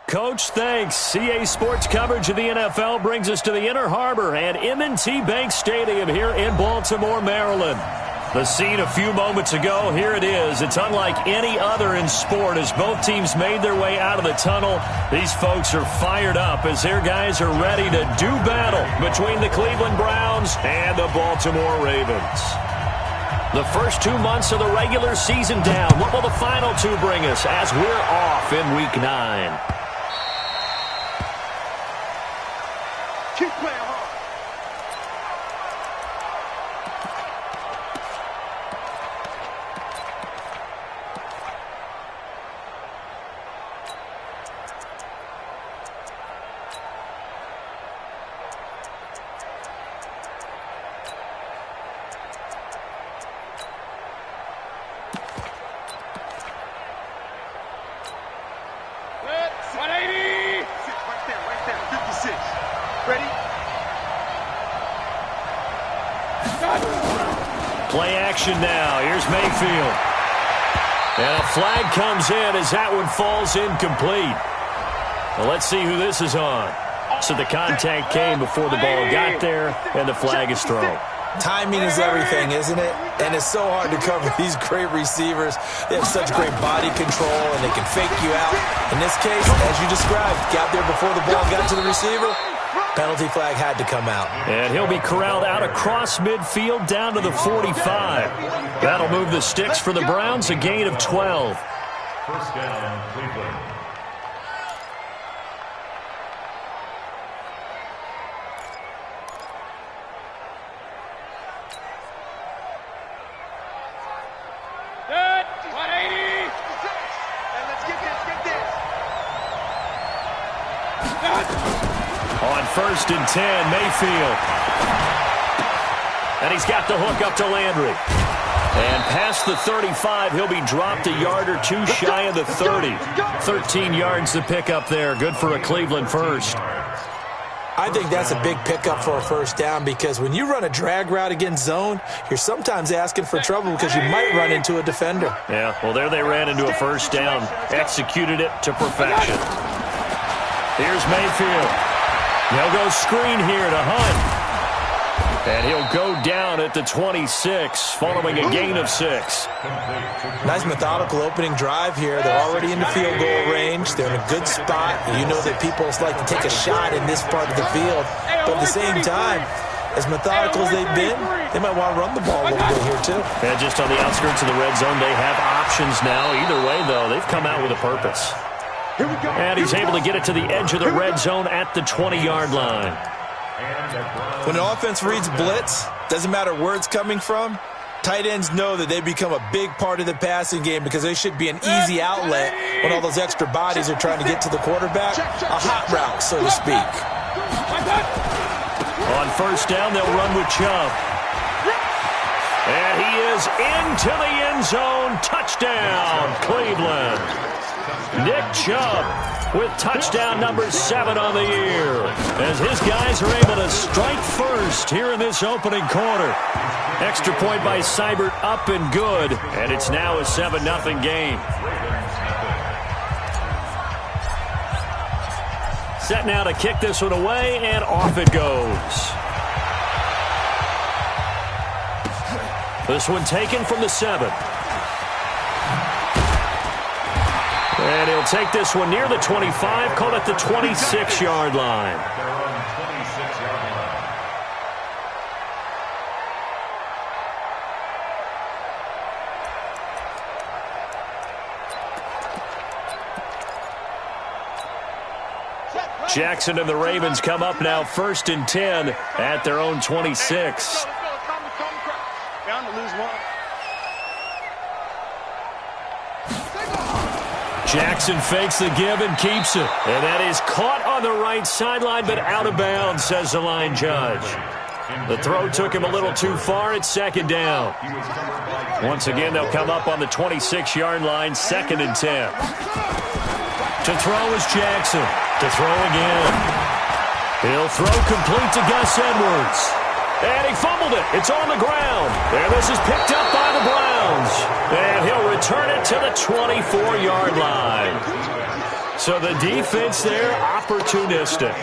Coach, thanks. CA Sports coverage of the NFL brings us to the Inner Harbor and M&T Bank Stadium here in Baltimore, Maryland. The scene a few moments ago, here it is. It's unlike any other in sport as both teams made their way out of the tunnel. These folks are fired up as their guys are ready to do battle between the Cleveland Browns and the Baltimore Ravens. The first 2 months of the regular season down. What will the final two bring us as we're off in Week 9? Keep playing hard. Play action now. Here's Mayfield. And a flag comes in as that one falls incomplete. Well, let's see who this is on. So the contact came before the ball got there, and the flag is thrown. Timing is everything, isn't it? And it's so hard to cover these great receivers. They have such great body control, and they can fake you out. In this case, as you described, got there before the ball got to the receiver. Penalty flag had to come out. And he'll be corralled out across midfield down to the 45. That'll move the sticks for the Browns, a gain of 12. First down, Cleveland. Good. 180. And let's get this. On first and 10, Mayfield. And he's got the hook up to Landry. And past the 35, he'll be dropped a yard or two shy of the 30. 13 yards to pick up there. Good for a Cleveland first. I think that's a big pickup for a first down because when you run a drag route against zone, you're sometimes asking for trouble because you might run into a defender. Yeah, well, there they ran into a first down. Executed it to perfection. Here's Mayfield. They'll go screen here to Hunt. And he'll go down at the 26, following a gain of 6. Nice methodical opening drive here. They're already in the field goal range. They're in a good spot. You know that people like to take a shot in this part of the field. But at the same time, as methodical as they've been, they might want to run the ball a little bit here too. Yeah, just on the outskirts of the red zone, they have options now. Either way, though, they've come out with a purpose. And he's able to get it to the edge of the red zone at the 20-yard line. When an offense reads blitz, doesn't matter where it's coming from, tight ends know that they become a big part of the passing game because they should be an easy outlet when all those extra bodies are trying to get to the quarterback. A hot route, so to speak. On first down, they'll run with Chubb. And he is into the end zone. Touchdown, Cleveland. Nick Chubb with touchdown number 7 on the year as his guys are able to strike first here in this opening quarter. Extra point by Seibert up and good, and it's now a 7-0 game. Set now to kick this one away, and off it goes. This one taken from the 7. And he'll take this one near the 25, call it the 26-yard line. Jackson and the Ravens come up now first and 10 at their own 26. Bound to lose one. Jackson fakes the give and keeps it. And that is caught on the right sideline, but out of bounds, says the line judge. The throw took him a little too far. It's second down. Once again, they'll come up on the 26-yard line, second and 10. To throw is Jackson. To throw again. He'll throw complete to Gus Edwards. And he fumbled it. It's on the ground. And this is picked up by the Browns. And he'll return it to the 24-yard line. So the defense there, opportunistic.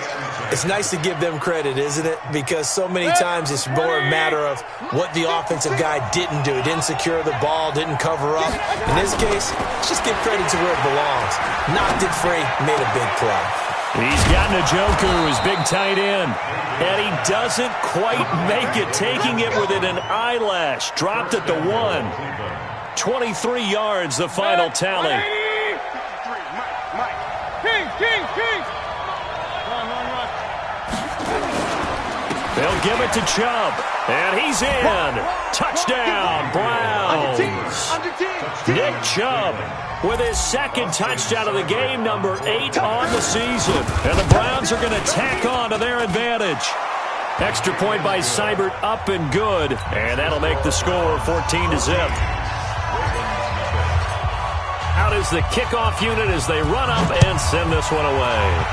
It's nice to give them credit, isn't it? Because so many times it's more a matter of what the offensive guy didn't do. He didn't secure the ball, didn't cover up. In this case, let's just give credit to where it belongs. Knocked it free, made a big play. He's got Njoku, his big tight end. And he doesn't quite make it, taking it within an eyelash. Dropped at the 1. 23 yards, the final tally. King. Run. They'll give it to Chubb. And he's in. Touchdown, Browns. Nick Chubb with his second touchdown of the game, number 8 on the season. And the Browns are going to tack on to their advantage. Extra point by Seibert, up and good. And that'll make the score 14-0. Out is the kickoff unit as they run up and send this one away.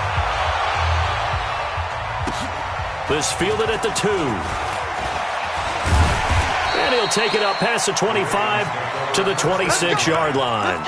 This fielded at the 2. And he'll take it up past the 25 to the 26-yard line.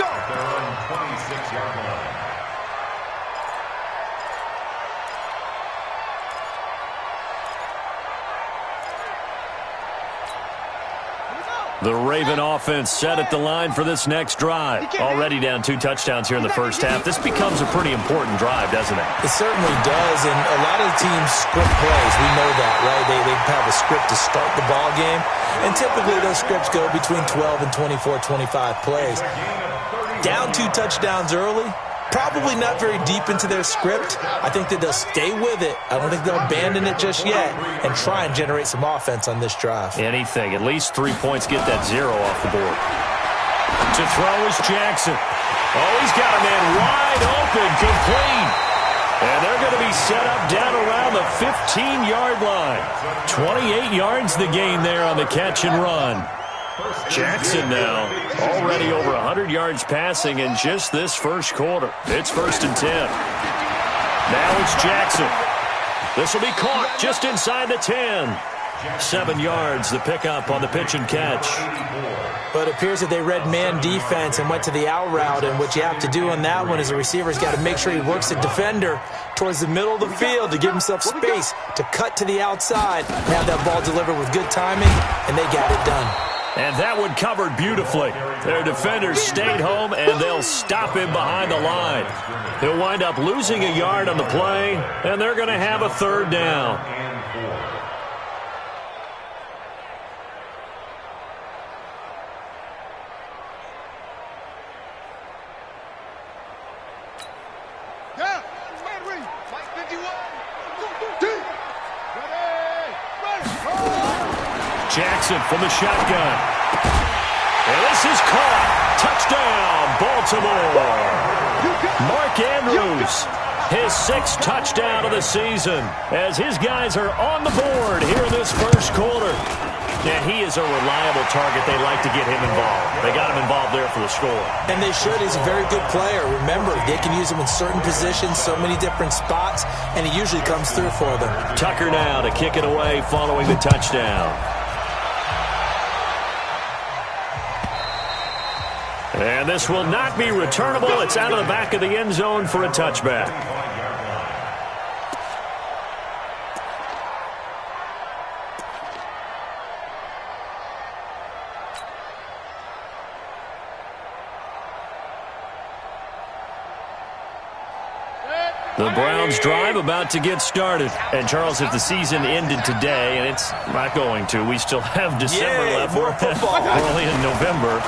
The Raven offense set at the line for this next drive. Already down 2 touchdowns here in the first half. This becomes a pretty important drive, doesn't it? It certainly does, and a lot of the teams script plays. We know that, right? They have a script to start the ball game, and typically those scripts go between 12 and 24, 25 plays. Down 2 touchdowns early, probably not very deep into their script. I think that they'll stay with it. I don't think they'll abandon it just yet and try and generate some offense on this drive. Anything. At least 3 points, get that 0 off the board. To throw is Jackson. Oh, he's got a man wide open, complete. And they're going to be set up down around the 15-yard line. 28 yards the gain there on the catch and run. Jackson now already over 100 yards passing in just this first quarter. It's 1st and 10. Now it's Jackson. This will be caught just inside the 10. 7 yards, the pickup on the pitch and catch. But it appears that they read man defense and went to the out route, and what you have to do on that one is the receiver's got to make sure he works the defender towards the middle of the field to give himself space to cut to the outside and have that ball delivered with good timing, and they got it done. And that one covered beautifully. Their defenders stayed home, and they'll stop him behind the line. He'll wind up losing a yard on the play, and they're going to have a 3rd down. Jackson from the shotgun. And this is caught. Touchdown, Baltimore. Mark Andrews, his 6th touchdown of the season, as his guys are on the board here in this first quarter. And he is a reliable target. They like to get him involved. They got him involved there for the score. And they should. He's a very good player. Remember, they can use him in certain positions, so many different spots, and he usually comes through for them. Tucker now to kick it away following the touchdown. And this will not be returnable. It's out of the back of the end zone for a touchback. The Browns drive about to get started. And, Charles, if the season ended today, and it's not going to, we still have December left. More football. We're only in November.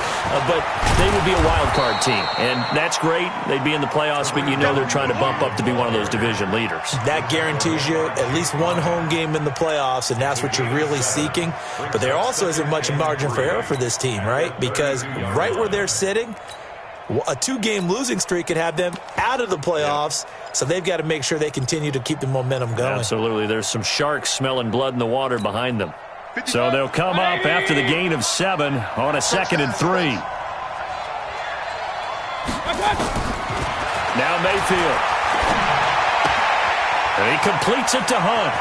But they would be a wild card team. And that's great. They'd be in the playoffs, but you know they're trying to bump up to be one of those division leaders. That guarantees you at least one home game in the playoffs, and that's what you're really seeking. But there also isn't much margin for error for this team, right? Because right where they're sitting, a 2-game losing streak could have them out of the playoffs, so they've got to make sure they continue to keep the momentum going. Absolutely. There's some sharks smelling blood in the water behind them. So they'll come up after the gain of 7 on a 2nd and 3. Now Mayfield. And he completes it to Hunt.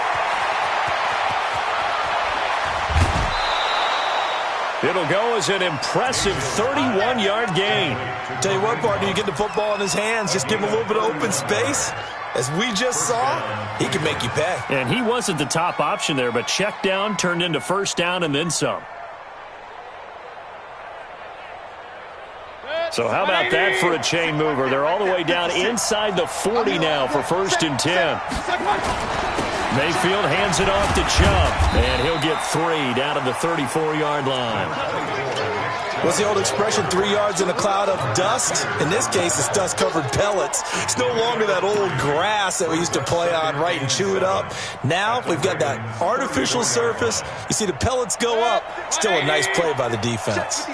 It'll go as an impressive 31-yard gain. Tell you what, partner, you get the football in his hands, just give him a little bit of open space. As we just saw, he can make you pay. And he wasn't the top option there, but check down turned into first down and then some. So how about that for a chain mover? They're all the way down inside the 40 now for 1st and 10. Mayfield hands it off to Chubb, and he'll get 3 down to the 34-yard line. What's the old expression, 3 yards in a cloud of dust? In this case, it's dust-covered pellets. It's no longer that old grass that we used to play on, right, and chew it up. Now we've got that artificial surface. You see the pellets go up. Still a nice play by the defense.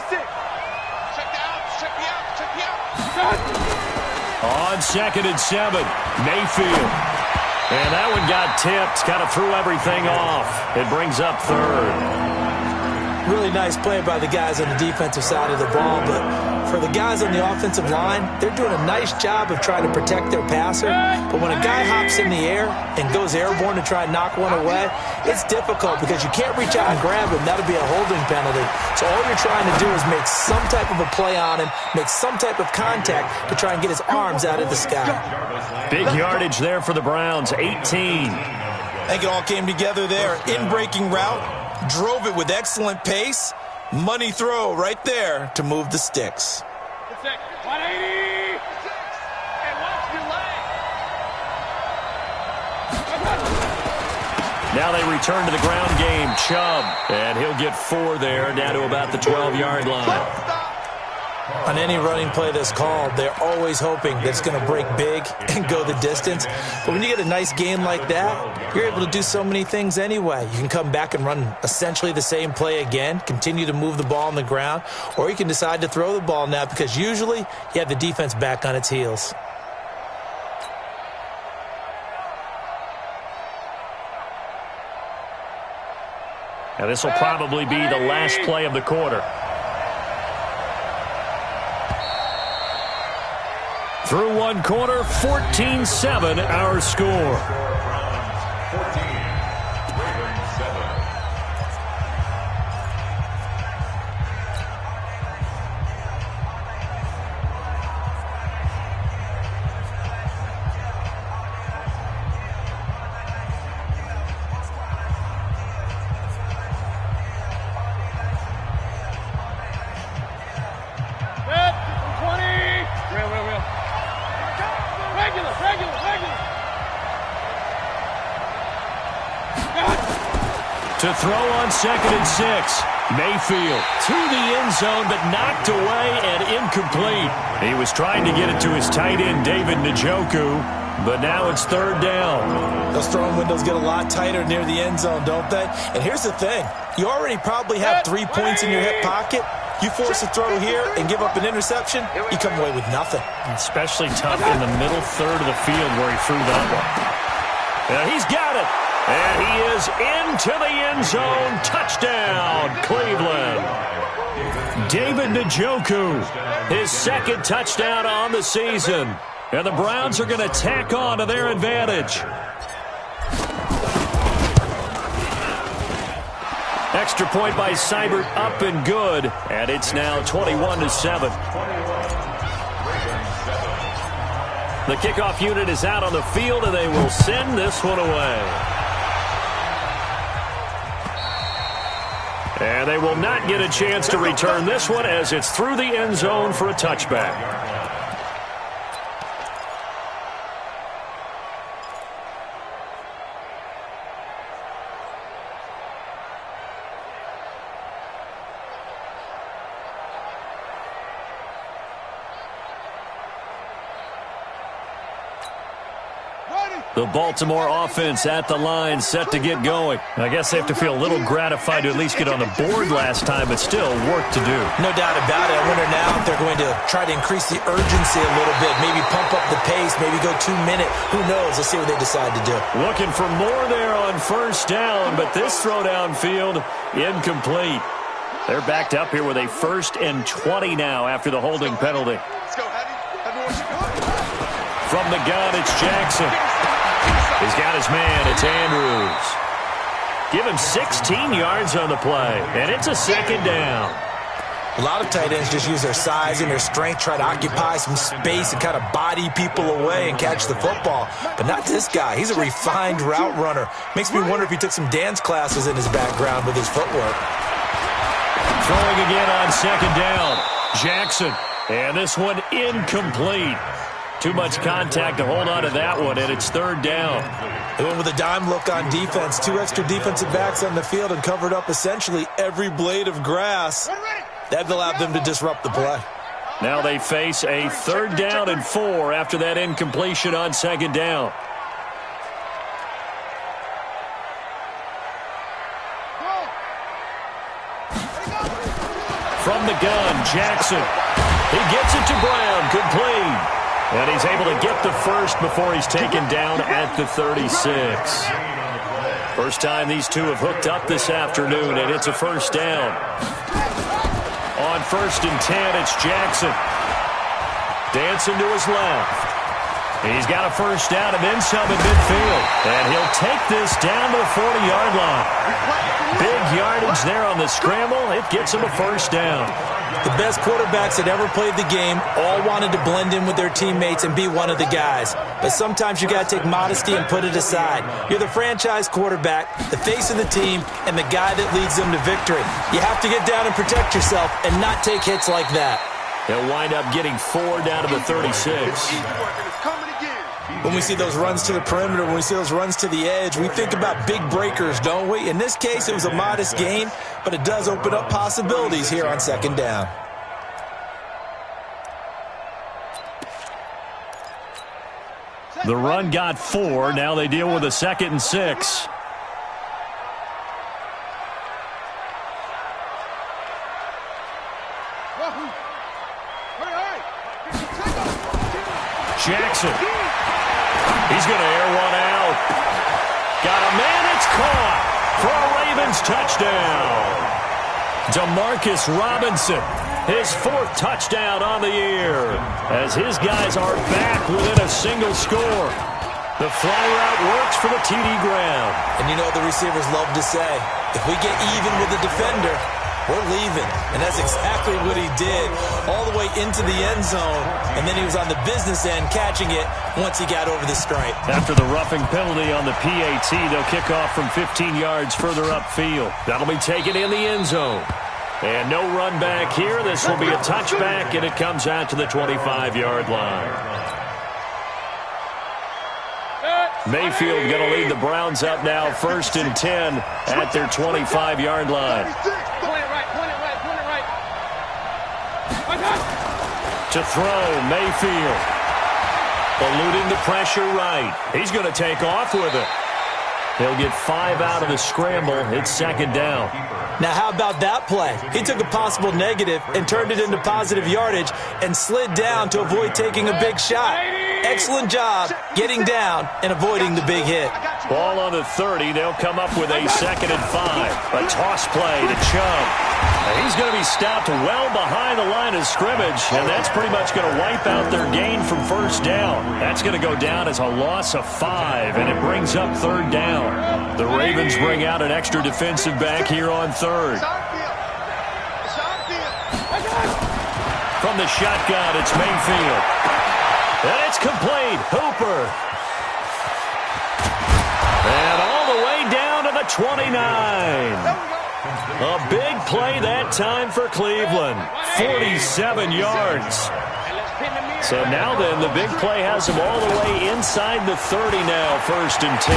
On 2nd and 7, Mayfield. And that one got tipped, kind of threw everything off. It brings up 3rd. Really nice play by the guys on the defensive side of the ball, but for the guys on the offensive line, they're doing a nice job of trying to protect their passer. But when a guy hops in the air and goes airborne to try and knock one away, it's difficult because you can't reach out and grab him. That'll be a holding penalty. So all you're trying to do is make some type of a play on him, make some type of contact to try and get his arms out of the sky. Big yardage there for the Browns, 18. I think it all came together there. In-breaking route. Drove it with excellent pace. Money throw right there to move the sticks. 180. And watch your leg. Now they return to the ground game. Chubb, and he'll get 4 there, down to about the 12-yard line. On any running play that's called, they're always hoping that it's going to break big and go the distance. But when you get a nice gain like that, you're able to do so many things anyway. You can come back and run essentially the same play again, continue to move the ball on the ground, or you can decide to throw the ball now because usually you have the defense back on its heels. Now this will probably be the last play of the quarter. Through one quarter, 14-7 our score. To throw on 2nd and 6. Mayfield to the end zone, but knocked away and incomplete. He was trying to get it to his tight end, David Njoku, but now it's 3rd down. Those throwing windows get a lot tighter near the end zone, don't they? And here's the thing. You already probably have 3 points in your hip pocket. You force a throw here and give up an interception, you come away with nothing. Especially tough in the middle third of the field where he threw that one. Yeah, he's got it. And he is into the end zone. Touchdown, Cleveland. David Njoku, his 2nd touchdown on the season. And the Browns are going to tack on to their advantage. Extra point by Seibert, up and good. And it's now 21-7. The kickoff unit is out on the field, and they will send this one away. And they will not get a chance to return this one as it's through the end zone for a touchback. The Baltimore offense at the line, set to get going. I guess they have to feel a little gratified to at least get on the board last time, but still work to do. No doubt about it. I wonder now if they're going to try to increase the urgency a little bit, maybe pump up the pace, maybe go 2 minute. Who knows? Let's see what they decide to do. Looking for more there on 1st down, but this throw downfield, incomplete. They're backed up here with a 1st and 20 now after the holding penalty. Let's go, Heavy. From the gun, it's Jackson. He's got his man. It's Andrews. Give him 16 yards on the play, and it's a second down. A lot of tight ends just use their size and their strength, try to occupy some space and kind of body people away and catch the football. But not this guy. He's a refined route runner. Makes me wonder if he took some dance classes in his background with his footwork. Throwing again on second down. Jackson. And this one incomplete. Too much contact to hold on to that one, and it's third down. They went with a dime look on defense. 2 extra defensive backs on the field and covered up essentially every blade of grass. That allowed them to disrupt the play. Now they face a third down and 4 after that incompletion on second down. From the gun, Jackson. He gets it to Brown, complete. And he's able to get the first before he's taken down at the 36. First time these two have hooked up this afternoon, and it's a first down. On 1st and 10, it's Jackson. Dancing to his left. He's got a first down and then some in midfield. And he'll take this down to the 40-yard line. Big yardage there on the scramble. It gets him a first down. The best quarterbacks that ever played the game all wanted to blend in with their teammates and be one of the guys. But sometimes you got to take modesty and put it aside. You're the franchise quarterback, the face of the team, and the guy that leads them to victory. You have to get down and protect yourself and not take hits like that. He'll wind up getting 4 down to the 36. When we see those runs to the perimeter, when we see those runs to the edge, we think about big breakers, don't we? In this case, it was a modest gain, but it does open up possibilities here on second down. The run got 4. Now they deal with a 2nd and 6. Jackson. He's going to air one out. Got a man, it's caught for a Ravens touchdown. Demarcus Robinson, his 4th touchdown on the year, as his guys are back within a single score. The fly route works for the TD ground. And you know what the receivers love to say? If we get even with the defender, we're leaving. And that's exactly what he did, all the way into the end zone. And then he was on the business end catching it once he got over the stripe. After the roughing penalty on the PAT, they'll kick off from 15 yards further upfield. That'll be taken in the end zone. And no run back here. This will be a touchback, and it comes out to the 25-yard line. Mayfield going to lead the Browns up now, 1st and 10 at their 25-yard line. To throw, Mayfield. Eluding the pressure right. He's going to take off with it. He'll get 5 out of the scramble. It's second down. Now, how about that play? He took a possible negative and turned it into positive yardage and slid down to avoid taking a big shot. Excellent job getting down and avoiding the big hit. Ball on the 30. They'll come up with a 2nd and 5. A toss play to Chubb. And he's going to be stopped well behind the line of scrimmage, and that's pretty much going to wipe out their gain from first down. That's going to go down as a loss of 5, and it brings up third down. The Ravens bring out an extra defensive back here on third. From the shotgun, it's Mayfield. And it's complete. Hooper. And all the way down to the 29. A big play that time for Cleveland. 47 yards. So now then, the big play has them all the way inside the 30 now, 1st and 10.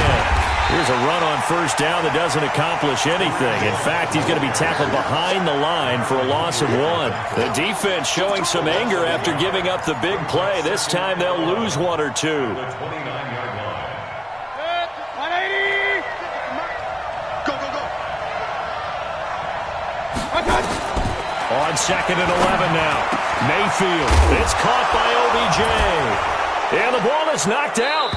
Here's a run on first down that doesn't accomplish anything. In fact, he's going to be tackled behind the line for a loss of 1. The defense showing some anger after giving up the big play. This time they'll lose 1 or 2. On 2nd and 11 now. Mayfield. It's caught by OBJ. And the ball is knocked out.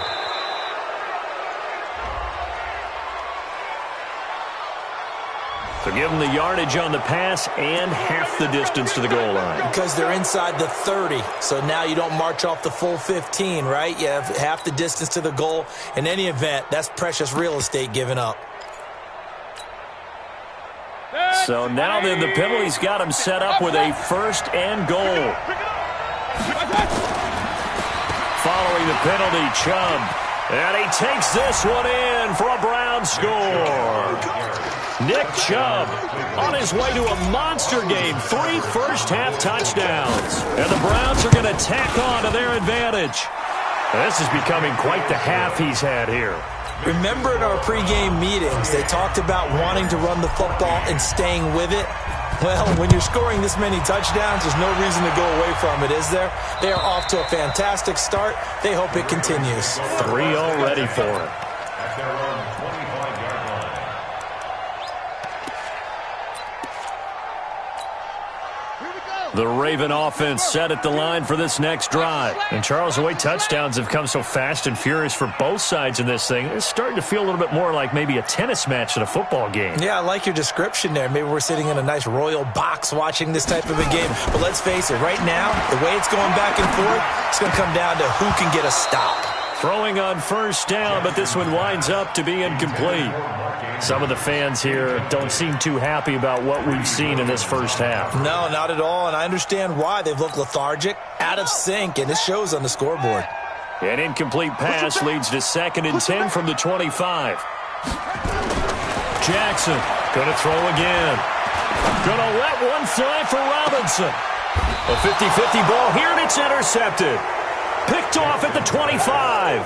So give them the yardage on the pass and half the distance to the goal line. Because they're inside the 30. So now you don't march off the full 15, right? You have half the distance to the goal. In any event, that's precious real estate given up. So now then, the penalty's got him set up with a 1st and goal. Following the penalty, Chubb. And he takes this one in for a Brown score. Nick Chubb on his way to a monster game. 3 first-half touchdowns. And the Browns are going to tack on to their advantage. This is becoming quite the half he's had here. Remember in our pregame meetings, they talked about wanting to run the football and staying with it? Well, when you're scoring this many touchdowns, there's no reason to go away from it, is there? They are off to a fantastic start. They hope it continues. 3 already for him. The Raven offense set at the line for this next drive. And Charles, the way touchdowns have come so fast and furious for both sides in this thing, it's starting to feel a little bit more like maybe a tennis match than a football game. Yeah, I like your description there. Maybe we're sitting in a nice royal box watching this type of a game. But let's face it, right now, the way it's going back and forth, it's going to come down to who can get a stop. Throwing on 1st down, but this one winds up to be incomplete. Some of the fans here don't seem too happy about what we've seen in this first half. No, not at all, and I understand why. They've looked lethargic, out of sync, and it shows on the scoreboard. An incomplete pass leads to 2nd and 10 from the 25. Jackson going to throw again. Going to let one fly for Robinson. A 50-50 ball here, and it's intercepted. Picked off at the 25.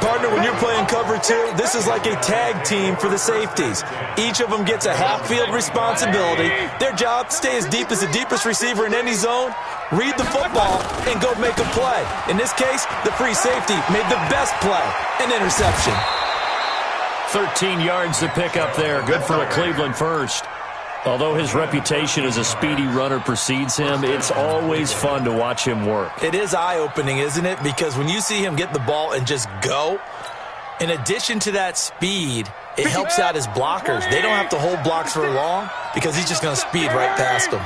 Partner, when you're playing cover 2, this is like a tag team for the safeties. Each of them gets a half-field responsibility. Their job, stay as deep as the deepest receiver in any zone, read the football, and go make a play. In this case, the free safety made the best play, an interception. 13 yards to pick up there. Good for a Cleveland first. Although his reputation as a speedy runner precedes him, it's always fun to watch him work. It is eye-opening, isn't it? Because when you see him get the ball and just go, in addition to that speed, it helps out his blockers. They don't have to hold blocks for long because he's just going to speed right past them.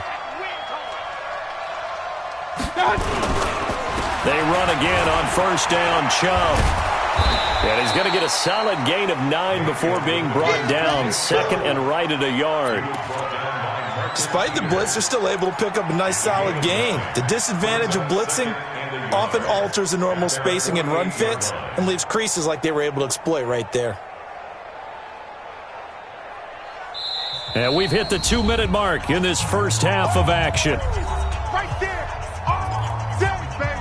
They run again on 1st down, Chubb. And he's going to get a solid gain of 9 before being brought down. 2nd and right at a yard. Despite the blitz, they're still able to pick up a nice solid gain. The disadvantage of blitzing often alters the normal spacing and run fits and leaves creases like they were able to exploit right there. And we've hit the 2-minute mark in this first half of action. Right there. All day, baby.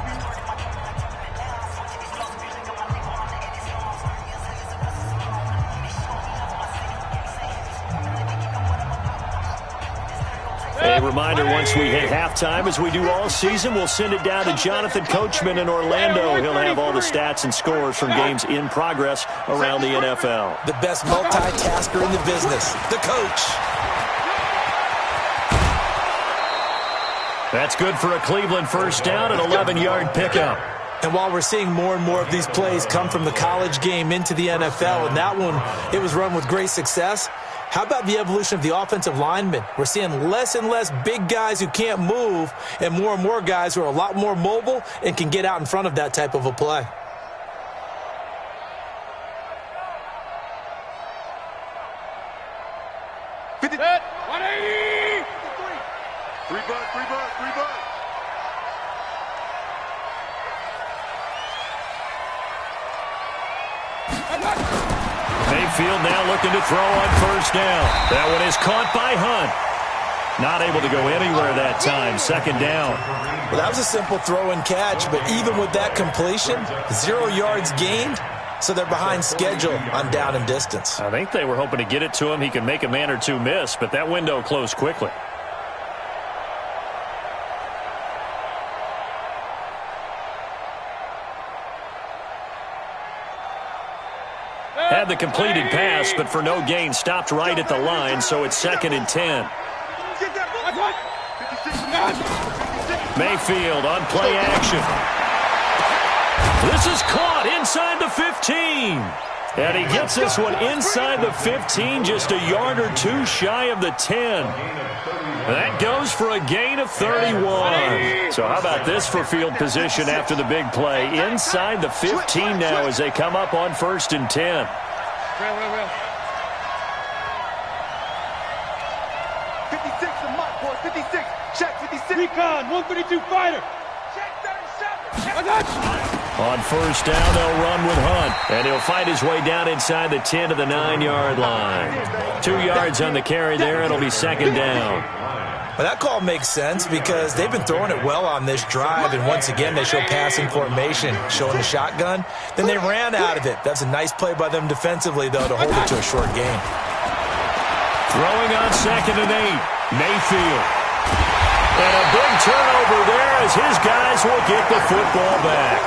A reminder, once we hit halftime, as we do all season, we'll send it down to Jonathan Coachman in Orlando. He'll have all the stats and scores from games in progress around the NFL. The best multitasker in the business, the coach. That's good for a Cleveland 1st down, an 11-yard pickup. And while we're seeing more and more of these plays come from the college game into the NFL, and that one, it was run with great success, how about the evolution of the offensive linemen? We're seeing less and less big guys who can't move and more guys who are a lot more mobile and can get out in front of that type of a play. Set. 180. 3 butt. Mayfield now looking to throw on 1st down. That one is caught by Hunt. Not able to go anywhere that time. 2nd down. Well, that was a simple throw and catch, but even with that completion, 0 yards gained, so they're behind schedule on down and distance. I think they were hoping to get it to him. He could make a man or two miss, but that window closed quickly. Had the completed pass, but for no gain, stopped right at the line, so it's 2nd and 10. Mayfield on play action. This is caught inside the 15. And he gets this one inside the 15, just a yard or two shy of the 10. That goes for a gain of 31. So how about this for field position after the big play? Inside the 15 now as they come up on 1st and 10. Recon, 132 fighter. Check 37. On first down, they'll run with Hunt, and he'll fight his way down inside the 10 to the 9-yard line. 2 yards on the carry there. It'll be second down. Well, that call makes sense because they've been throwing it well on this drive, and once again they show passing formation, showing the shotgun. Then they ran out of it. That's a nice play by them defensively, though, to hold it to a short gain. Throwing on 2nd and 8, Mayfield. And a big turnover there as his guys will get the football back.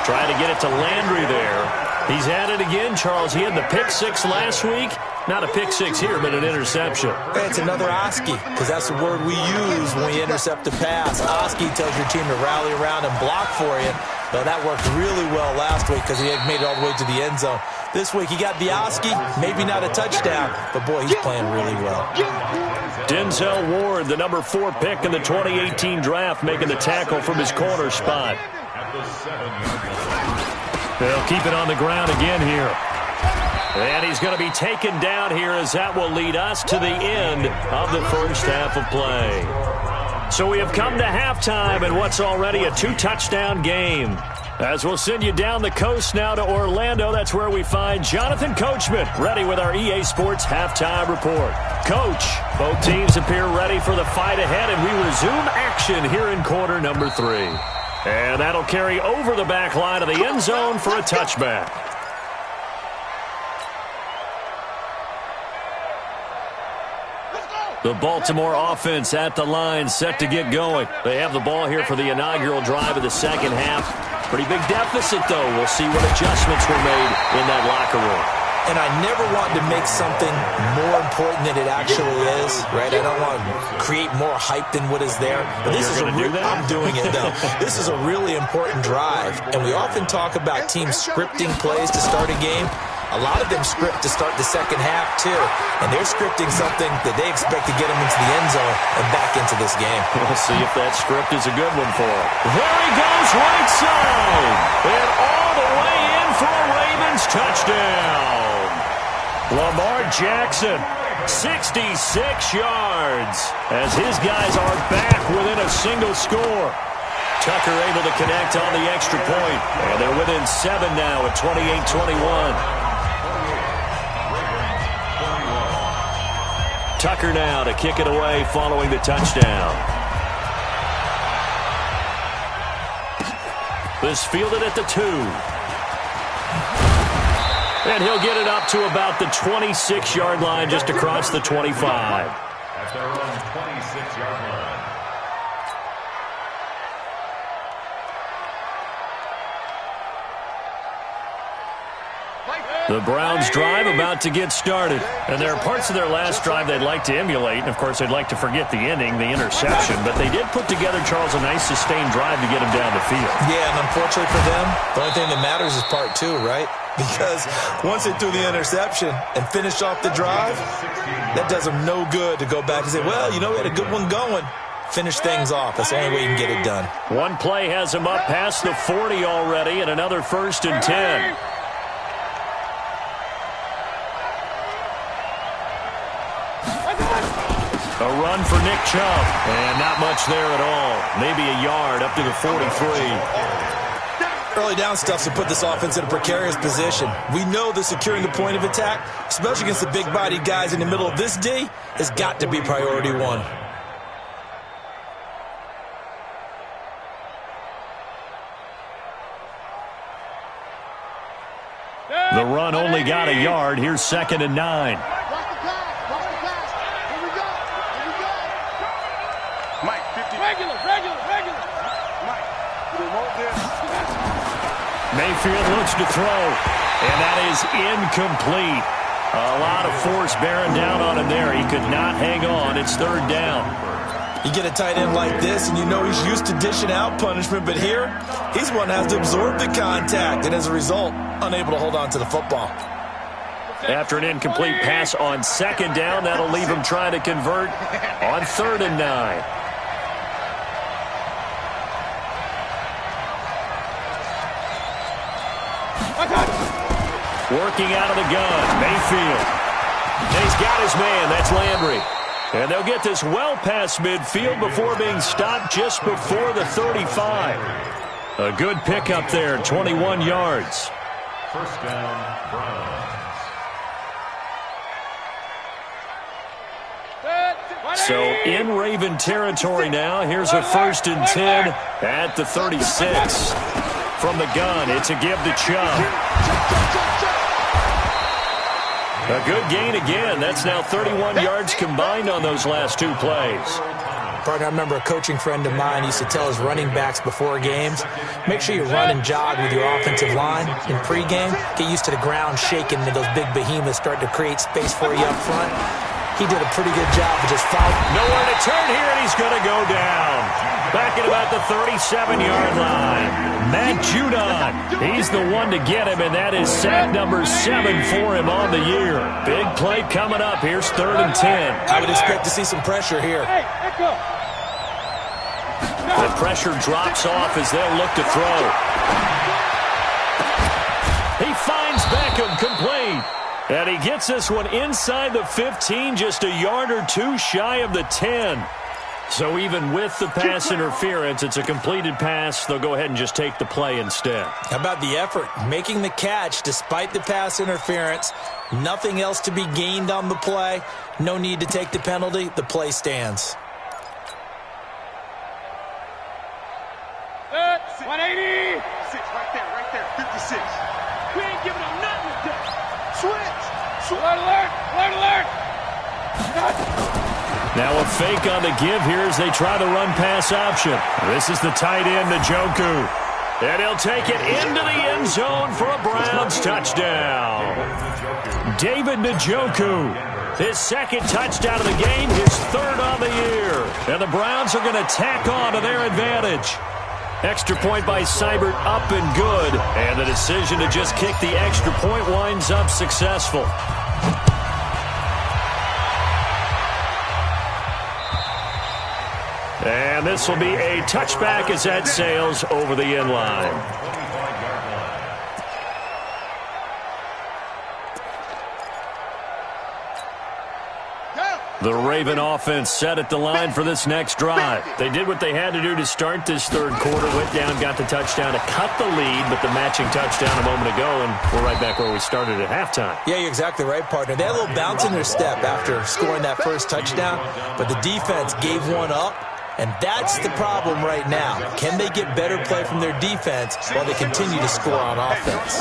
Trying to get it to Landry there. He's at it again, Charles. He had the pick 6 last week. Not a pick 6 here, but an interception. It's another Oski, because that's the word we use when we intercept a pass. Oski tells your team to rally around and block for you. Though that worked really well last week because he had made it all the way to the end zone. This week he got the Oski, maybe not a touchdown, but boy, he's playing really well. Denzel Ward, the number 4 pick in the 2018 draft, making the tackle from his corner spot. They'll keep it on the ground again here. And he's going to be taken down here as that will lead us to the end of the first half of play. So we have come to halftime in what's already a 2-touchdown game. As we'll send you down the coast now to Orlando, that's where we find Jonathan Coachman ready with our EA Sports halftime report. Coach, both teams appear ready for the fight ahead, and we resume action here in quarter number 3. And that'll carry over the back line of the end zone for a touchback. The Baltimore offense at the line, set to get going. They have the ball here for the inaugural drive of the second half. Pretty big deficit, though. We'll see what adjustments were made in that locker room. And I never want to make something more important than it actually is, right? I don't want to create more hype than what is there. But this is I'm doing it, though. This is a really important drive. And we often talk about teams scripting plays to start a game. A lot of them script to start the second half, too. And they're scripting something that they expect to get them into the end zone and back into this game. We'll see if that script is a good one for them. There he goes, right side. And all the way in for a Ravens touchdown. Lamar Jackson, 66 yards, as his guys are back within a single score. Tucker able to connect on the extra point, and they're within 7 now at 28-21. Tucker now to kick it away following the touchdown. This fielded at the 2. And he'll get it up to about the 26-yard line, just across the 25. At their own 26-yard line. The Browns drive about to get started. And there are parts of their last drive they'd like to emulate. And, of course, they'd like to forget the ending, the interception. But they did put together, Charles, a nice sustained drive to get him down the field. Yeah, and unfortunately for them, the only thing that matters is part 2, right? Because once they threw the interception and finished off the drive, that does them no good to go back and say, well, you know, we had a good one going. Finish things off. That's the only way you can get it done. One play has him up past the 40 already, and another 1st and 10. A run for Nick Chubb, and not much there at all. Maybe a yard up to the 43. Early down stuff to put this offense in a precarious position. We know that securing the point of attack, especially against the big-bodied guys in the middle of this D, has got to be priority 1. The run only got a yard. Here's 2nd and 9. Mayfield looks to throw, and that is incomplete. A lot of force bearing down on him there. He could not hang on. It's 3rd down. You get a tight end like this, and you know he's used to dishing out punishment, but here, he's one that has to absorb the contact, and as a result, unable to hold on to the football. After an incomplete pass on 2nd down, that'll leave him trying to convert on 3rd and 9. Working out of the gun, Mayfield. And he's got his man. That's Landry. And they'll get this well past midfield before being stopped just before the 35. A good pickup there, 21 yards. First down, Browns. So in Raven territory now. Here's a 1st and 10 at the 36. From the gun, it's a give to Chubb. A good gain again. That's now 31 yards combined on those last 2 plays. Partner, I remember a coaching friend of mine used to tell his running backs before games, make sure you run and jog with your offensive line in pregame. Get used to the ground shaking when those big behemoths start to create space for you up front. He did a pretty good job of just fighting. Nowhere to turn here, and he's going to go down. Back at about the 37-yard line. Matt Judon, he's the one to get him, and that is sack number 7 for him on the year. Big play coming up. Here's 3rd and 10. I would expect to see some pressure here. The pressure drops off as they'll look to throw. He finds Beckham complete. And he gets this one inside the 15, just a yard or 2 shy of the 10. So even with the pass interference, it's a completed pass. They'll go ahead and just take the play instead. How about the effort? Making the catch despite the pass interference. Nothing else to be gained on the play. No need to take the penalty. The play stands. 180. 6 right there. 56. We ain't giving them nothing today. Switch. Alert. Now a fake on the give here as they try the run-pass option. This is the tight end, Njoku. And he'll take it into the end zone for a Browns touchdown. David Njoku, his 2nd touchdown of the game, his 3rd on the year. And the Browns are going to tack on to their advantage. Extra point by Seibert, up and good. And the decision to just kick the extra point winds up successful. And this will be a touchback as that sails over the end line. The Raven offense set at the line for this next drive. They did what they had to do to start this 3rd quarter. Went down, got the touchdown to cut the lead, but the matching touchdown a moment ago, and we're right back where we started at halftime. Yeah, you're exactly right, partner. They had a little bounce in their step after scoring that first touchdown, but the defense gave one up, and that's the problem right now. Can they get better play from their defense while they continue to score on offense?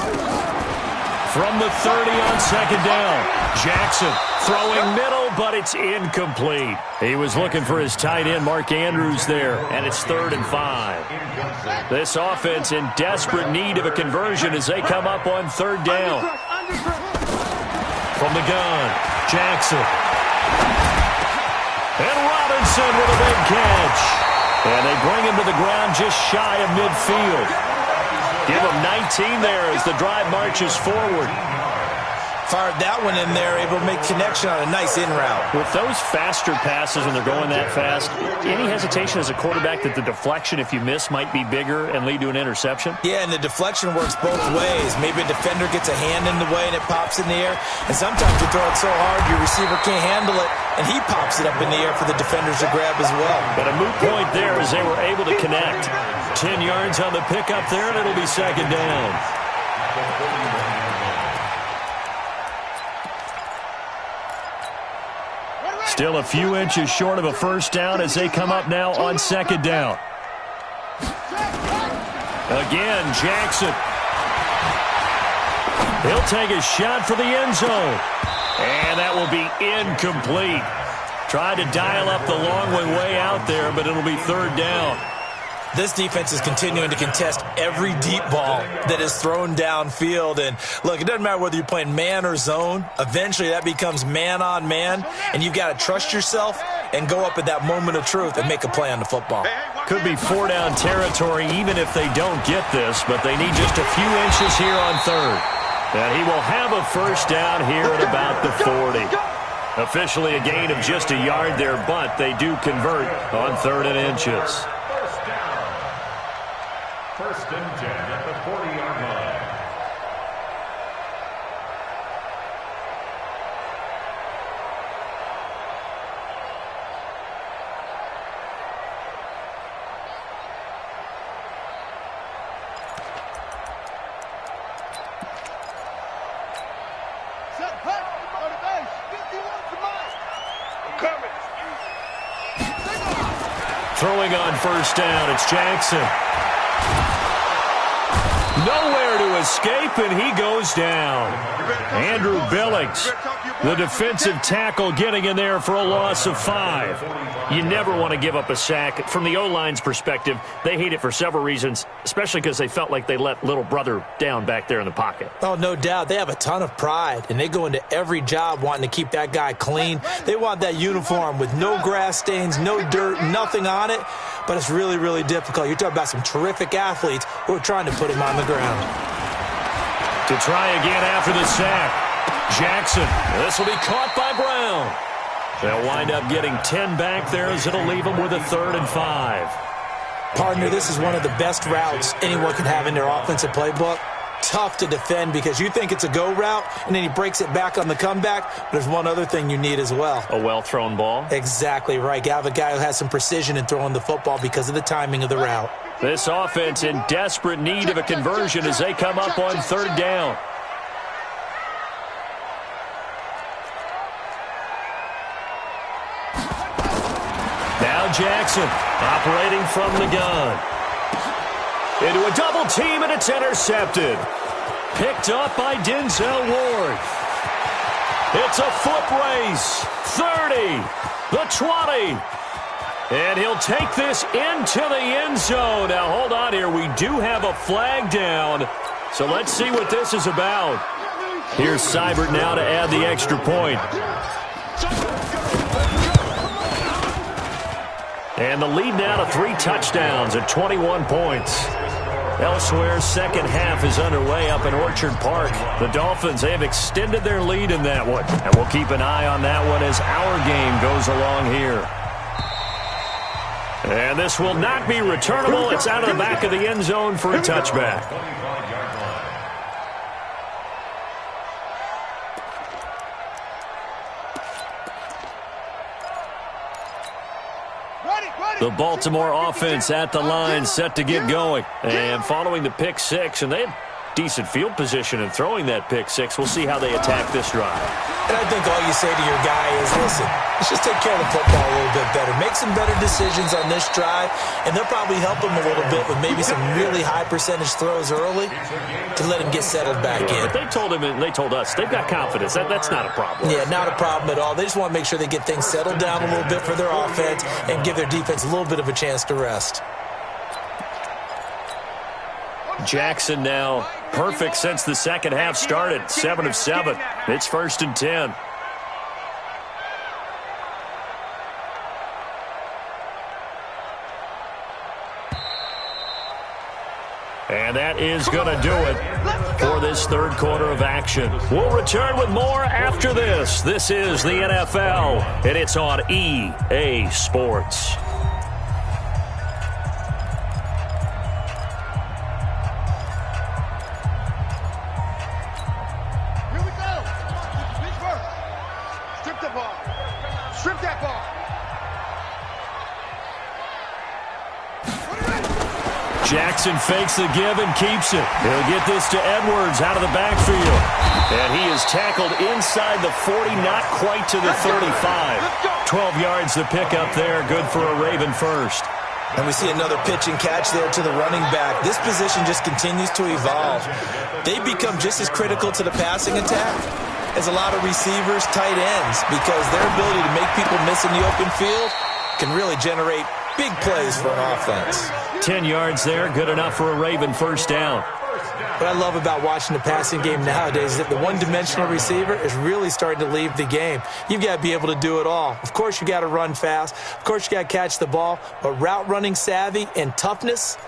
From the 30 on 2nd down, Jackson throwing middle, but it's incomplete. He was looking for his tight end, Mark Andrews, there, and it's 3rd and 5. This offense in desperate need of a conversion as they come up on 3rd down. From the gun, Jackson. And Robinson with a big catch. And they bring him to the ground just shy of midfield. Give him 19 there as the drive marches forward. Fired that one in there, able to make connection on a nice in route. With those faster passes when they're going that fast, any hesitation as a quarterback that the deflection, if you miss, might be bigger and lead to an interception? Yeah, and the deflection works both ways. Maybe a defender gets a hand in the way and it pops in the air. And sometimes you throw it so hard your receiver can't handle it, and he pops it up in the air for the defenders to grab as well. But a moot point there as they were able to connect. 10 yards on the pickup there, and it'll be 2nd down. Still a few inches short of a first down as they come up now on 2nd down. Again, Jackson. He'll take a shot for the end zone. And that will be incomplete. Tried to dial up the long way out there, but it'll be 3rd down. This defense is continuing to contest every deep ball that is thrown downfield. And, look, it doesn't matter whether you're playing man or zone. Eventually, that becomes man-on-man, and you've got to trust yourself and go up at that moment of truth and make a play on the football. Could be 4-down territory even if they don't get this, but they need just a few inches here on 3rd. And he will have a first down here at about the 40. Officially a gain of just a yard there, but they do convert on 3rd and inches. First and 10 at the 40-yard line. Throwing on first down, it's Jackson. Nowhere to escape, and he goes down. Andrew Billings, the defensive tackle, getting in there for a loss of 5. You never want to give up a sack. From the O-line's perspective, they hate it for several reasons, especially because they felt like they let little brother down back there in the pocket. Oh, no doubt. They have a ton of pride, and they go into every job wanting to keep that guy clean. They want that uniform with no grass stains, no dirt, nothing on it. But it's really, really difficult. You're talking about some terrific athletes who are trying to put him on the ground. To try again after the sack, Jackson. This will be caught by Brown. They'll wind up getting 10 back there as it'll leave them with a 3rd and 5. Partner, this is one of the best routes anyone can have in their offensive playbook. Tough to defend because you think it's a go route, and then he breaks it back on the comeback. But there's one other thing you need as well. A well-thrown ball? Exactly right. You have a guy who has some precision in throwing the football because of the timing of the route. This offense in desperate need of a conversion as they come up on 3rd down. Now Jackson operating from the gun. Into a double team, and it's intercepted. Picked up by Denzel Ward. It's a foot race. 30, the 20. And he'll take this into the end zone. Now, hold on here. We do have a flag down. So let's see what this is about. Here's Seibert now to add the extra point. And the lead now to 3 touchdowns at 21 points. Elsewhere, second half is underway up in Orchard Park. The Dolphins, they have extended their lead in that one. And we'll keep an eye on that one as our game goes along here. And this will not be returnable. It's out of the back of the end zone for a touchback. The Baltimore offense at the line, set to get going. And following the pick six, and they had decent field position in throwing that pick six. We'll see how they attack this drive. And I think all you say to your guy is, listen, let's just take care of the football a little bit better. Make some better decisions on this drive, and they'll probably help him a little bit with maybe some really high percentage throws early to let him get settled back in. But they told him and they told us they've got confidence. That's not a problem. Yeah, not a problem at all. They just want to make sure they get things settled down a little bit for their offense and give their defense a little bit of a chance to rest. Jackson now perfect since the second half started. 7 of 7. It's 1st and 10. And that is going to do it for this third quarter of action. We'll return with more after this. This is the NFL, and it's on EA Sports. Jackson fakes the give and keeps it. He'll get this to Edwards out of the backfield. And he is tackled inside the 40, not quite to the 35. 12 yards the pickup there, good for a Raven first. And we see another pitch and catch there to the running back. This position just continues to evolve. They become just as critical to the passing attack as a lot of receivers, tight ends, because their ability to make people miss in the open field can really generate big plays for an offense. 10 yards there, good enough for a Raven first down. What I love about watching the passing game nowadays is that the one-dimensional receiver is really starting to leave the game. You've got to be able to do it all. Of course, you got to run fast. Of course, you got to catch the ball. But route running savvy and toughness,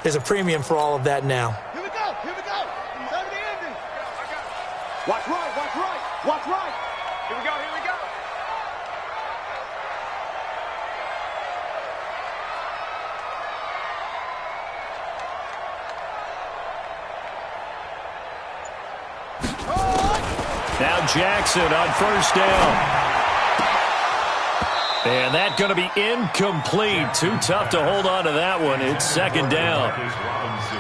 there's a premium for all of that now. Here we go. Here we go. Time to end it. Watch right. Watch right. Watch right. Here we go. Here we go. Now Jackson on first down. And that's going to be incomplete. Too tough to hold on to that one. It's second down.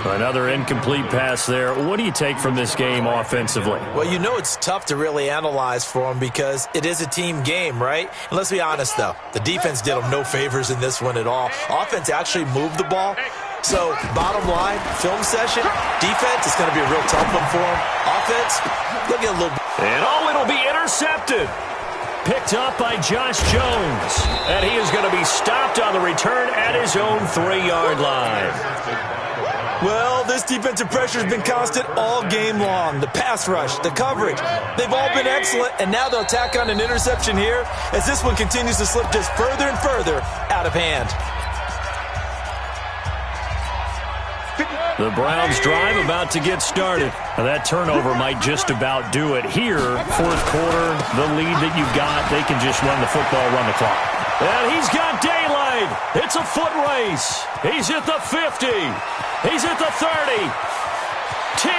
Another incomplete pass there. What do you take from this game offensively? Well, you know it's tough to really analyze for them because it is a team game, right? And let's be honest, though. The defense did them no favors in this one at all. Offense actually moved the ball. So, bottom line, film session, defense is going to be a real tough one for them. Offense, they'll get a little... And it'll be intercepted. Picked up by Josh Jones. And he is going to be stopped on the return at his own 3-yard line. Well, this defensive pressure has been constant all game long. The pass rush, the coverage, they've all been excellent, and now they'll tack on an interception here as this one continues to slip just further and further out of hand. The Browns drive about to get started. Now that turnover might just about do it here. Fourth quarter, the lead that you've got, they can just run the football, run the clock. And he's got daylight. It's a foot race. He's at the 50. He's at the 30. 10.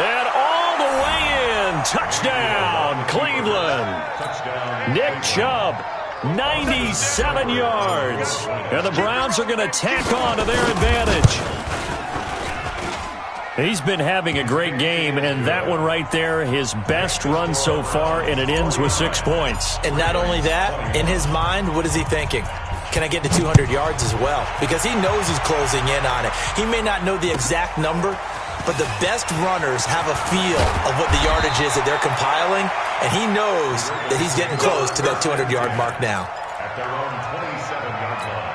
And all the way in. Touchdown, Cleveland. Nick Chubb, 97 yards. And the Browns are going to tack on to their advantage. He's been having a great game, and that one right there, his best run so far, and it ends with 6 points. And not only that, in his mind, what is he thinking? Can I get to 200 yards as well? Because he knows he's closing in on it. He may not know the exact number, but the best runners have a feel of what the yardage is that they're compiling, and he knows that he's getting close to that 200-yard mark now. At their own 27-yard line.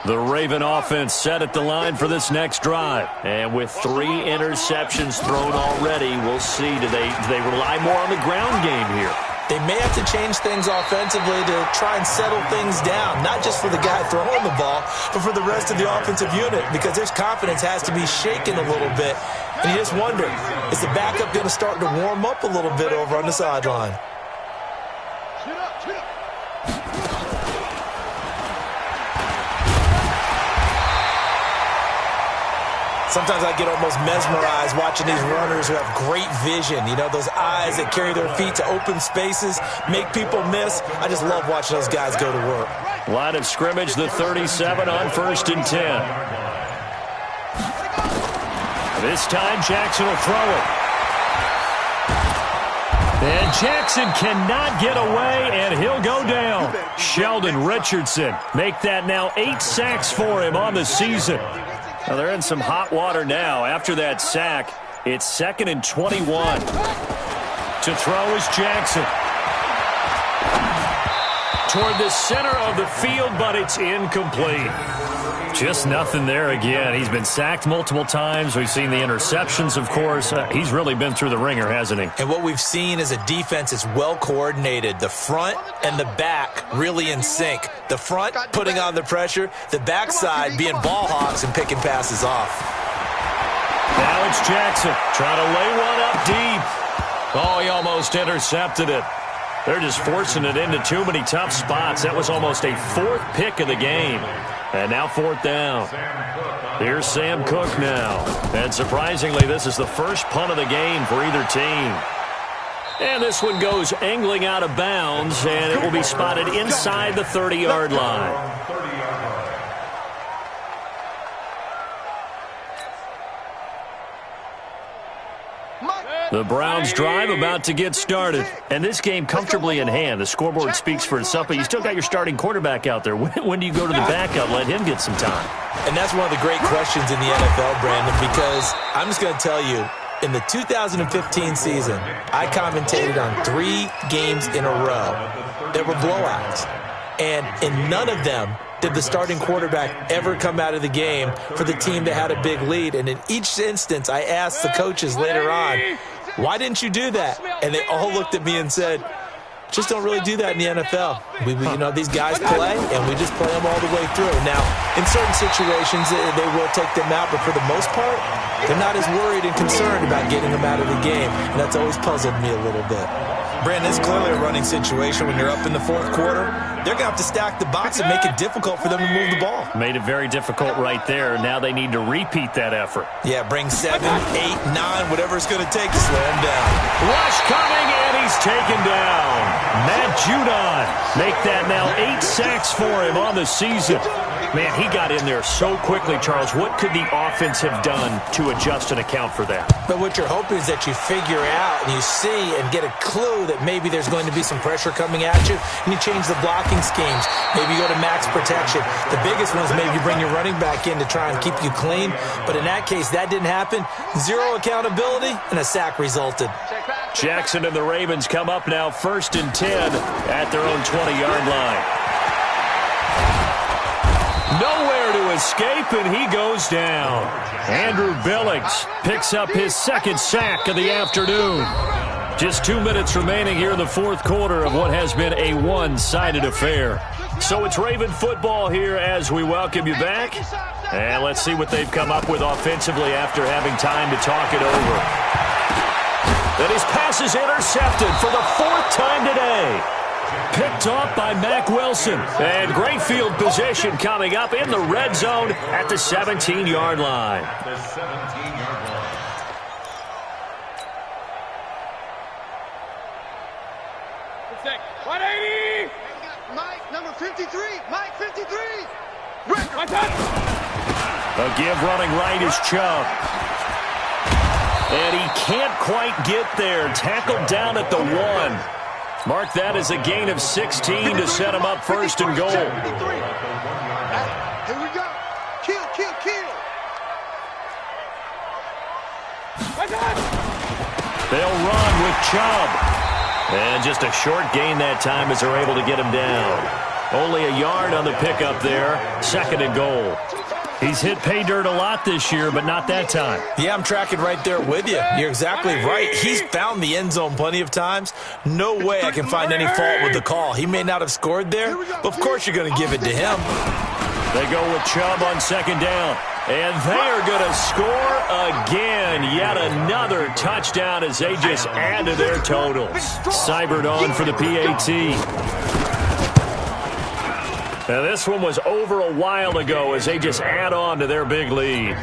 The Raven offense set at the line for this next drive. And with 3 interceptions thrown already, we'll see. Do they rely more on the ground game here? They may have to change things offensively to try and settle things down, not just for the guy throwing the ball, but for the rest of the offensive unit, because their confidence has to be shaken a little bit. And you just wonder, is the backup going to start to warm up a little bit over on the sideline? Sometimes I get almost mesmerized watching these runners who have great vision. You know, those eyes that carry their feet to open spaces, make people miss. I just love watching those guys go to work. Line of scrimmage, the 37 on 1st and 10. This time, Jackson will throw it. And Jackson cannot get away, and he'll go down. Sheldon Richardson make that now 8 sacks for him on the season. Well, they're in some hot water now. After that sack, it's 2nd and 21. To throw is Jackson. Toward the center of the field, but it's incomplete. Just nothing there again. He's been sacked multiple times. We've seen the interceptions, of course. He's really been through the ringer, hasn't he? And what we've seen is a defense is well coordinated. The front and the back really in sync. The front putting on the pressure, the backside being ball hawks and picking passes off. Now it's Jackson trying to lay one up deep. Oh, he almost intercepted it. They're just forcing it into too many tough spots. That was almost a 4th pick of the game. And now 4th down. Here's Sam Cook now. And surprisingly, this is the first punt of the game for either team. And this one goes angling out of bounds, and it will be spotted inside the 30-yard line. The Browns drive about to get started. And this game comfortably in hand. The scoreboard speaks for itself, but you still got your starting quarterback out there. When do you go to the backup, let him get some time? And that's one of the great questions in the NFL, Brandon, because I'm just going to tell you, in the 2015 season, I commentated on 3 games in a row that were blowouts. And in none of them did the starting quarterback ever come out of the game for the team that had a big lead. And in each instance, I asked the coaches later on, why didn't you do that? And they all looked at me and said, just don't really do that in the NFL. These guys play, and we just play them all the way through. Now, in certain situations, they will take them out, but for the most part, they're not as worried and concerned about getting them out of the game, and that's always puzzled me a little bit. Brandon, it's clearly a running situation when you're up in the fourth quarter. They're going to have to stack the box and make it difficult for them to move the ball. Made it very difficult right there. Now they need to repeat that effort. Yeah, bring 7, 8, 9, whatever it's going to take to slow him down. Rush coming, and he's taken down. Matt Judon make that now 8 sacks for him on the season. Man, he got in there so quickly, Charles. What could the offense have done to adjust and account for that? But what you're hoping is that you figure out and you see and get a clue that maybe there's going to be some pressure coming at you, and you change the blocking schemes. Maybe you go to max protection. The biggest one is maybe you bring your running back in to try and keep you clean. But in that case, that didn't happen. 0 accountability, and a sack resulted. Jackson and the Ravens come up now 1st and 10 at their own 20-yard line. Nowhere to escape, and he goes down. Andrew Billings picks up his 2nd sack of the afternoon. Just 2 minutes remaining here in the fourth quarter of what has been a one-sided affair. So it's Raven football here as we welcome you back. And let's see what they've come up with offensively after having time to talk it over. And his pass is intercepted for the 4th time today. Picked off by Mack Wilson. And great field position coming up in the red zone at the 17-yard line. The 17-yard line. Mike, number 53. Mike, 53. A give running right is Chubb. And he can't quite get there. Tackled down at the 1. Mark that as a gain of 16 to set him up 1st and goal. Here we go. Kill. They'll run with Chubb. And just a short gain that time as they're able to get him down. Only a yard on the pickup there. 2nd and goal. He's hit pay dirt a lot this year, but not that time. Yeah, I'm tracking right there with you. You're exactly right. He's found the end zone plenty of times. No way I can find any fault with the call. He may not have scored there, but of course you're going to give it to him. They go with Chubb on 2nd down. And they are going to score again. Yet another touchdown as they just add to their totals. Seibert on for the PAT. Now this one was over a while ago as they just add on to their big lead.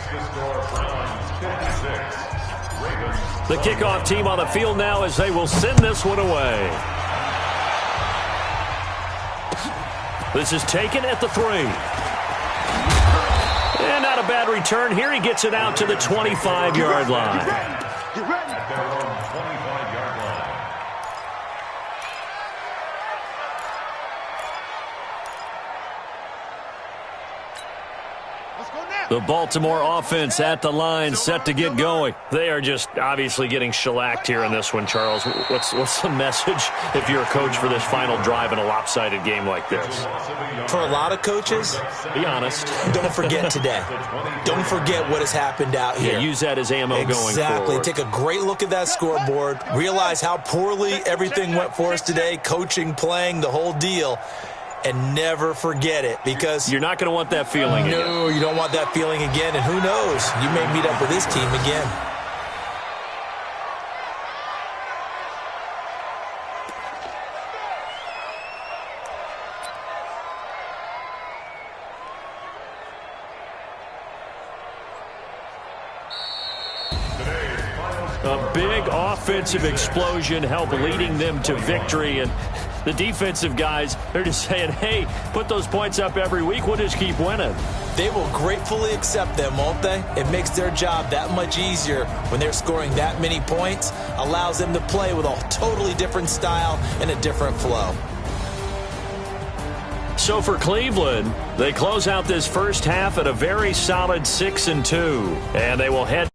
The kickoff team on the field now as they will send this one away. This is taken at the 3. And not a bad return. Here he gets it out to the 25-yard line. The Baltimore offense at the line, set to get going. They are just obviously getting shellacked here in this one, Charles. What's the message if you're a coach for this final drive in a lopsided game like this? For a lot of coaches, be honest. Don't forget today. Don't forget what has happened out here. Yeah, use that as ammo going forward. Exactly. Take a great look at that scoreboard. Realize how poorly everything went for us today, coaching, playing, the whole deal. And never forget it, because you're not going to want that feeling again. No, you don't want that feeling again. And who knows? You may meet up with this team again. A big offensive explosion helped leading them to victory, and the defensive guys, they're just saying, hey, put those points up every week, we'll just keep winning. They will gratefully accept them, won't they? It makes their job that much easier when they're scoring that many points, allows them to play with a totally different style and a different flow. So for Cleveland, they close out this first half at a very solid 6-2, and they will head